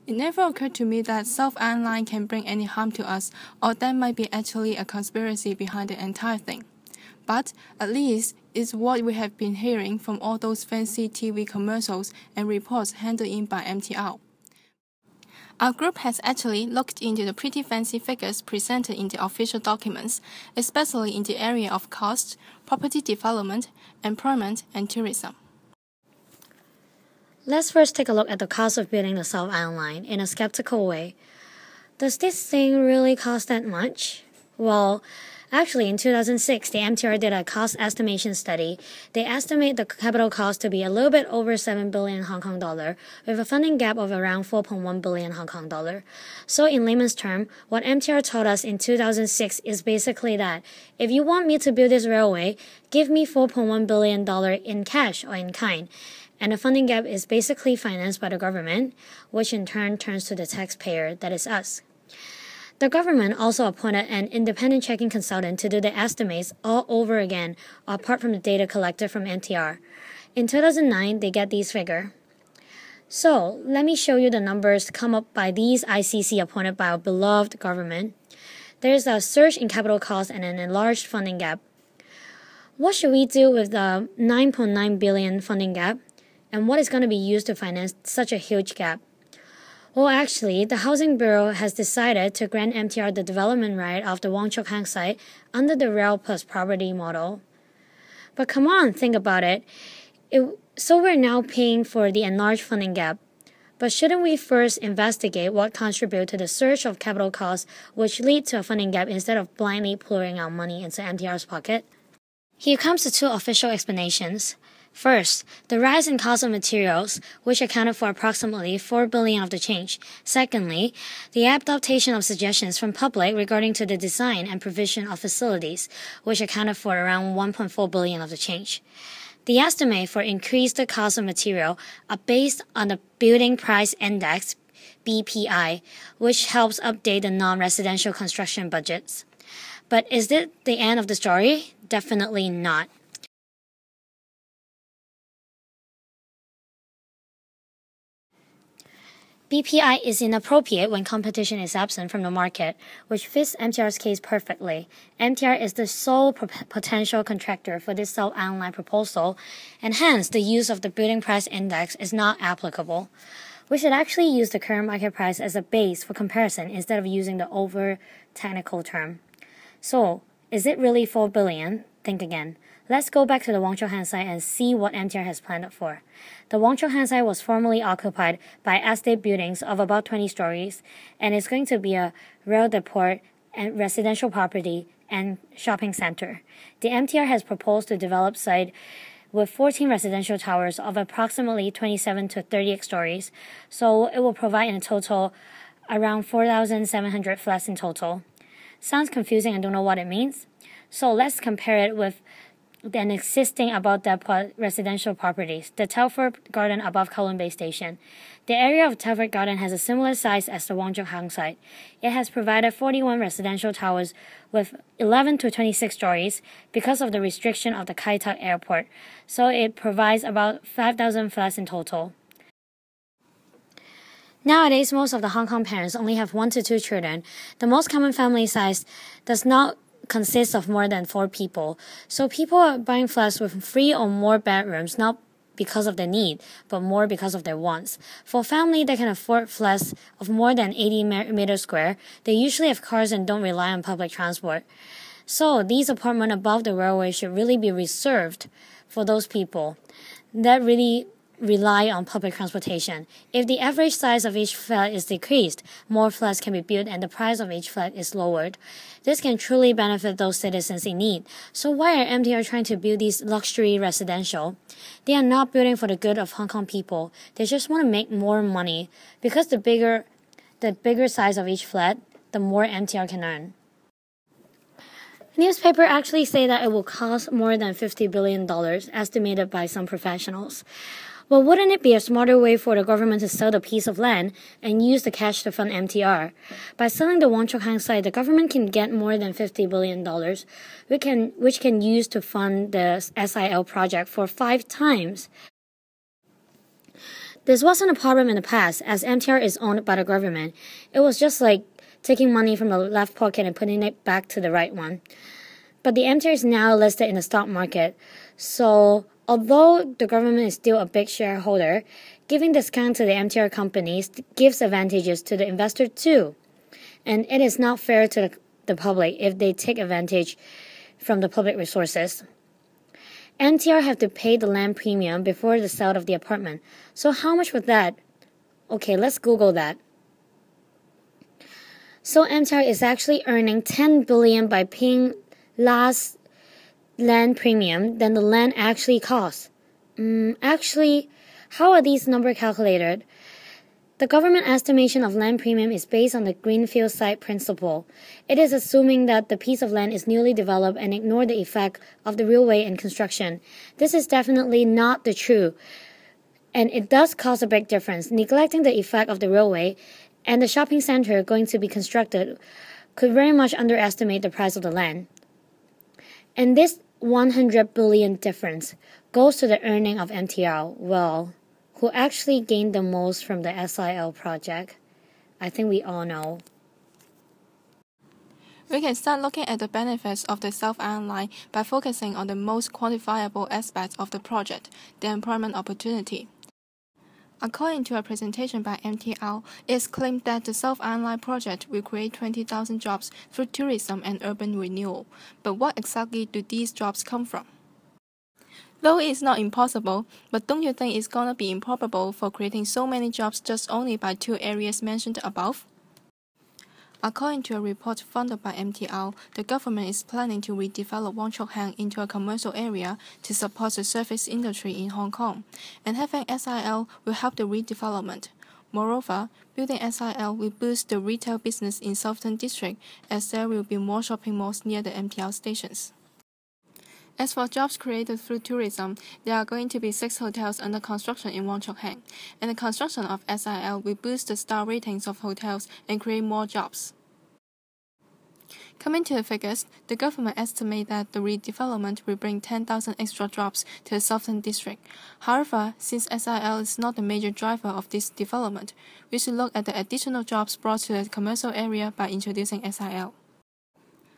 It never occurred to me that South Island Line can bring any harm to us, or that might be actually a conspiracy behind the entire thing. But at least it's what we have been hearing from all those fancy TV commercials and reports handed in by MTR. Our group has actually looked into the pretty fancy figures presented in the official documents, especially in the area of cost, property development, employment, and tourism. Let's first take a look at the cost of building the South Island Line in a skeptical way. Does this thing really cost that much? Well, actually, in 2006, the MTR did a cost estimation study. They estimate the capital cost to be a little bit over 7 billion Hong Kong dollar, with a funding gap of around 4.1 billion Hong Kong dollar. So in layman's term, what MTR told us in 2006 is basically that if you want me to build this railway, give me 4.1 billion dollar in cash or in kind. And the funding gap is basically financed by the government, which in turn turns to the taxpayer, that is us. The government also appointed an independent checking consultant to do the estimates all over again, apart from the data collected from MTR. In 2009, they get these figures. So, let me show you the numbers come up by these ICC appointed by our beloved government. There's a surge in capital cost and an enlarged funding gap. What should we do with the 9.9 billion funding gap? And what is going to be used to finance such a huge gap? Well, actually, the Housing Bureau has decided to grant MTR the development right of the Wong Chuk Hang site under the rail plus property model. But come on, think about it. So we're now paying for the enlarged funding gap. But shouldn't we first investigate what contributes to the surge of capital costs which lead to a funding gap instead of blindly pouring our money into MTR's pocket? Here comes the two official explanations. First, the rise in cost of materials, which accounted for approximately 4 billion of the change. Secondly, the adaptation of suggestions from public regarding to the design and provision of facilities, which accounted for around 1.4 billion of the change. The estimate for increased cost of material are based on the Building Price Index, BPI, which helps update the non-residential construction budgets. But is it the end of the story? Definitely not. BPI is inappropriate when competition is absent from the market, which fits MTR's case perfectly. MTR is the sole potential contractor for this South Island Line proposal, and hence the use of the Building Price Index is not applicable. We should actually use the current market price as a base for comparison instead of using the over-technical term. So, is it really 4 billion? Think again. Let's go back to the Wong Chuk Hang site and see what MTR has planned for. The Wong Chuk Hang site was formerly occupied by estate buildings of about 20 stories, and is going to be a rail depot and residential property and shopping center. The MTR has proposed to develop site with 14 residential towers of approximately 27 to 30 stories, so it will provide in total around 4,700 flats in total. Sounds confusing and don't know what it means? So let's compare it with an existing above depot residential properties, the Telford Garden above Kowloon Bay Station. The area of Telford Garden has a similar size as the Wong Chuk Hang site. It has provided 41 residential towers with 11 to 26 stories because of the restriction of the Kai Tak Airport, so it provides about 5,000 flats in total. Nowadays, most of the Hong Kong parents only have 1 to 2 children. The most common family size does not consist of more than 4 people. So people are buying flats with 3 or more bedrooms, not because of their need, but more because of their wants. For a family that can afford flats of more than 80 meters square, they usually have cars and don't rely on public transport. So these apartments above the railway should really be reserved for those people that really rely on public transportation. If the average size of each flat is decreased, more flats can be built and the price of each flat is lowered. This can truly benefit those citizens in need. So why are MTR trying to build these luxury residential? They are not building for the good of Hong Kong people. They just want to make more money because the bigger size of each flat, the more MTR can earn. Newspaper actually say that it will cost more than $50 billion, estimated by some professionals. Well, wouldn't it be a smarter way for the government to sell the piece of land and use the cash to fund MTR? By selling the Wong Chuk Hang site, the government can get more than $50 billion, which can use to fund the SIL project for 5 times. This wasn't a problem in the past, as MTR is owned by the government. It was just like taking money from the left pocket and putting it back to the right one. But the MTR is now listed in the stock market, so although the government is still a big shareholder, giving discount to the MTR companies gives advantages to the investor too. And it is not fair to the public if they take advantage from the public resources. MTR have to pay the land premium before the sale of the apartment. So how much was that? Okay, let's Google that. So MTR is actually earning 10 billion by paying less land premium than the land actually costs. Actually, how are these numbers calculated? The government estimation of land premium is based on the greenfield site principle. It is assuming that the piece of land is newly developed and ignore the effect of the railway and construction. This is definitely not the true, and it does cause a big difference. Neglecting the effect of the railway and the shopping center going to be constructed could very much underestimate the price of the land. And this 100 billion difference goes to the earning of MTR. Well, who actually gained the most from the SIL project? I think we all know. We can start looking at the benefits of the South Island Line by focusing on the most quantifiable aspects of the project, the employment opportunity. According to a presentation by MTR, it is claimed that the South Island Line project will create 20,000 jobs through tourism and urban renewal. But what exactly do these jobs come from? Though it's not impossible, but don't you think it's gonna be improbable for creating so many jobs just only by two areas mentioned above? According to a report funded by MTR, the government is planning to redevelop Wong Chuk Hang into a commercial area to support the service industry in Hong Kong, and having SIL will help the redevelopment. Moreover, building SIL will boost the retail business in Southern District as there will be more shopping malls near the MTR stations. As for jobs created through tourism, there are going to be 6 hotels under construction in Wong Chuk Hang, and the construction of SIL will boost the star ratings of hotels and create more jobs. Coming to the figures, the government estimates that the redevelopment will bring 10,000 extra jobs to the Southern District. However, since SIL is not the major driver of this development, we should look at the additional jobs brought to the commercial area by introducing SIL.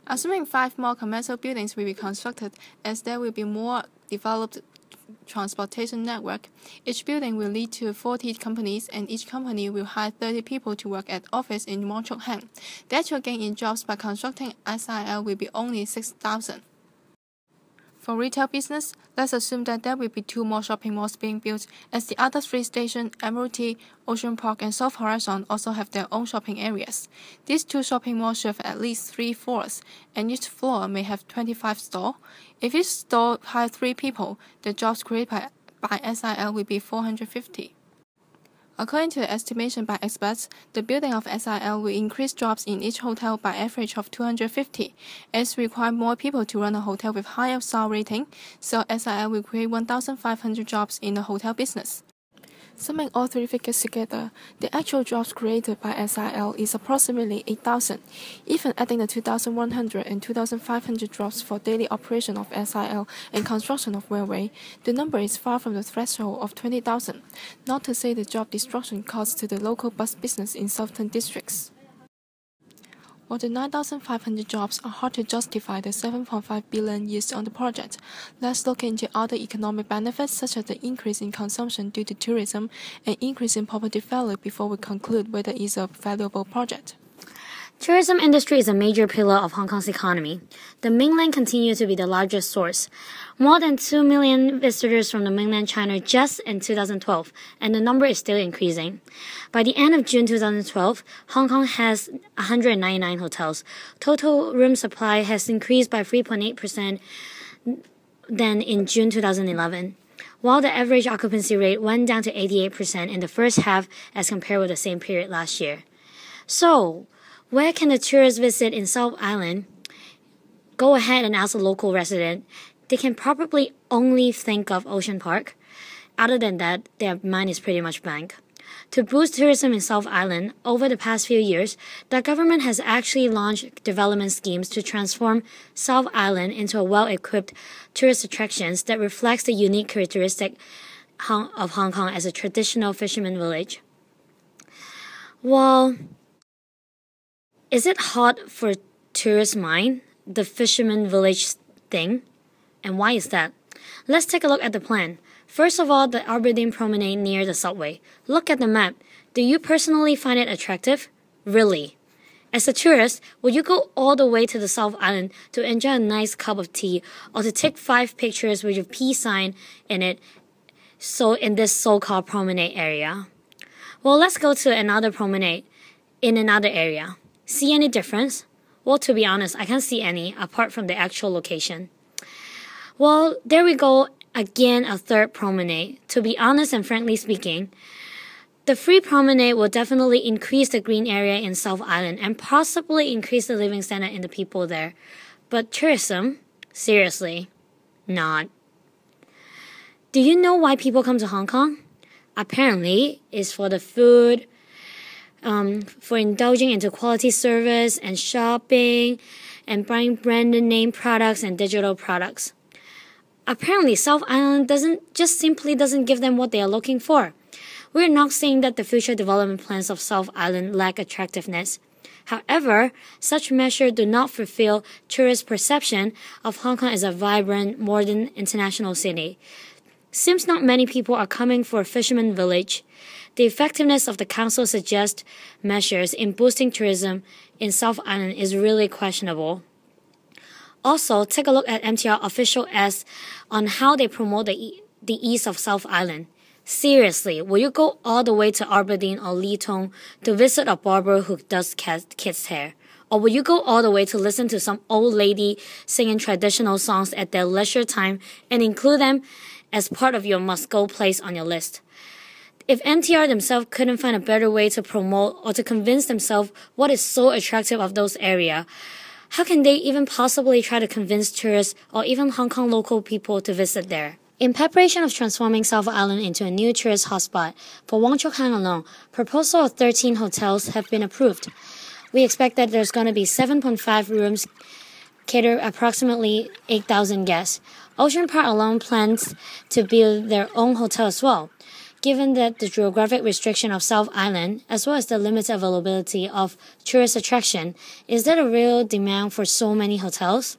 Assuming 5 more commercial buildings will be constructed as there will be more developed transportation network, each building will lead to 40 companies and each company will hire 30 people to work at office in Wong Chuk Hang. The actual gain in jobs by constructing SIL will be only 6,000. For retail business, let's assume that there will be 2 more shopping malls being built, as the other 3 stations, Admiralty, Ocean Park, and South Horizon also have their own shopping areas. These 2 shopping malls should have at least 3 floors, and each floor may have 25 stores. If each store hires 3 people, the jobs created by SIL will be 450. According to the estimation by experts, the building of SIL will increase jobs in each hotel by average of 250, as require more people to run a hotel with higher star rating, so SIL will create 1,500 jobs in the hotel business. Summing all 3 figures together, the actual jobs created by SIL is approximately 8,000. Even adding the 2,100 and 2,500 jobs for daily operation of SIL and construction of railway, the number is far from the threshold of 20,000, not to say the job destruction caused to the local bus business in southern districts. While the 9,500 jobs are hard to justify the 7.5 billion used on the project, let's look into other economic benefits such as the increase in consumption due to tourism and increase in property value before we conclude whether it's a valuable project. Tourism industry is a major pillar of Hong Kong's economy. The mainland continues to be the largest source. More than 2 million visitors from the mainland China just in 2012, and the number is still increasing. By the end of June 2012, Hong Kong has 199 hotels. Total room supply has increased by 3.8% than in June 2011, while the average occupancy rate went down to 88% in the first half as compared with the same period last year. So, where can the tourists visit in South Island? Go ahead and ask a local resident. They can probably only think of Ocean Park. Other than that, their mind is pretty much blank. To boost tourism in South Island, over the past few years, the government has actually launched development schemes to transform South Island into a well-equipped tourist attractions that reflects the unique characteristic Hong Kong as a traditional fisherman village. Well, is it hot for tourists' mind, the fisherman village thing? And why is that? Let's take a look at the plan. First of all, the Aberdeen Promenade near the subway. Look at the map. Do you personally find it attractive? Really? As a tourist, would you go all the way to the South Island to enjoy a nice cup of tea or to take 5 pictures with your peace sign in it in this so-called promenade area? Well, let's go to another promenade in another area. See any difference? Well, to be honest, I can't see any apart from the actual location. Well, there we go again, a third promenade. To be honest and frankly speaking, the free promenade will definitely increase the green area in South Island and possibly increase the living standard in the people there. But tourism? Seriously, not. Do you know why people come to Hong Kong? Apparently, it's for the food, for indulging into quality service and shopping and buying branded name products and digital products. Apparently, South Island simply doesn't give them what they are looking for. We're not saying that the future development plans of South Island lack attractiveness. However, such measures do not fulfill tourists' perception of Hong Kong as a vibrant, modern international city. Since not many people are coming for a fisherman village, the effectiveness of the council suggested measures in boosting tourism in South Island is really questionable. Also, take a look at MTR official ads on how they promote the ease of South Island. Seriously, will you go all the way to Aberdeen or Lee Tong to visit a barber who does kids' hair? Or will you go all the way to listen to some old lady singing traditional songs at their leisure time and include them as part of your must-go place on your list? If MTR themselves couldn't find a better way to promote or to convince themselves what is so attractive of those areas, how can they even possibly try to convince tourists or even Hong Kong local people to visit there? In preparation of transforming South Island into a new tourist hotspot, for Wong Chuk Hang alone, proposal of 13 hotels have been approved. We expect that there's going to be 7.5 rooms, cater approximately 8,000 guests. Ocean Park alone plans to build their own hotel as well. Given that the geographic restriction of South Island, as well as the limited availability of tourist attraction, is there a real demand for so many hotels?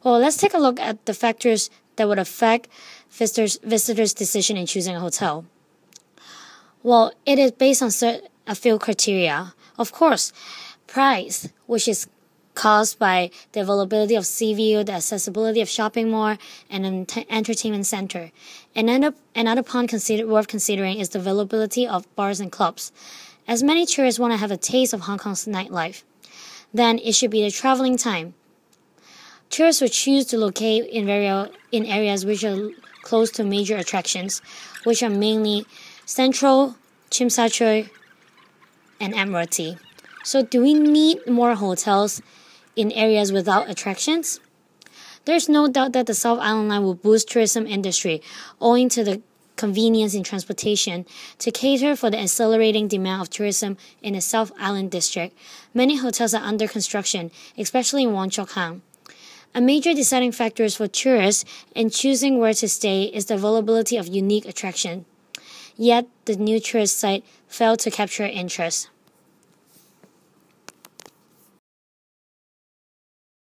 Well, let's take a look at the factors that would affect visitors' decision in choosing a hotel. Well, it is based on a few criteria. Of course, price, which is caused by the availability of sea view, the accessibility of shopping mall, and an entertainment center. Another point worth considering is the availability of bars and clubs, as many tourists want to have a taste of Hong Kong's nightlife. Then it should be the traveling time. Tourists would choose to locate in areas which are close to major attractions, which are mainly Central, Tsim Sha Tsui, and Admiralty. So do we need more hotels in areas without attractions? There's no doubt that the South Island line will boost tourism industry owing to the convenience in transportation. To cater for the accelerating demand of tourism in the South Island district, many hotels are under construction, especially in Wong Chuk Hang. A major deciding factor for tourists in choosing where to stay is the availability of unique attraction. Yet, the new tourist site failed to capture interest.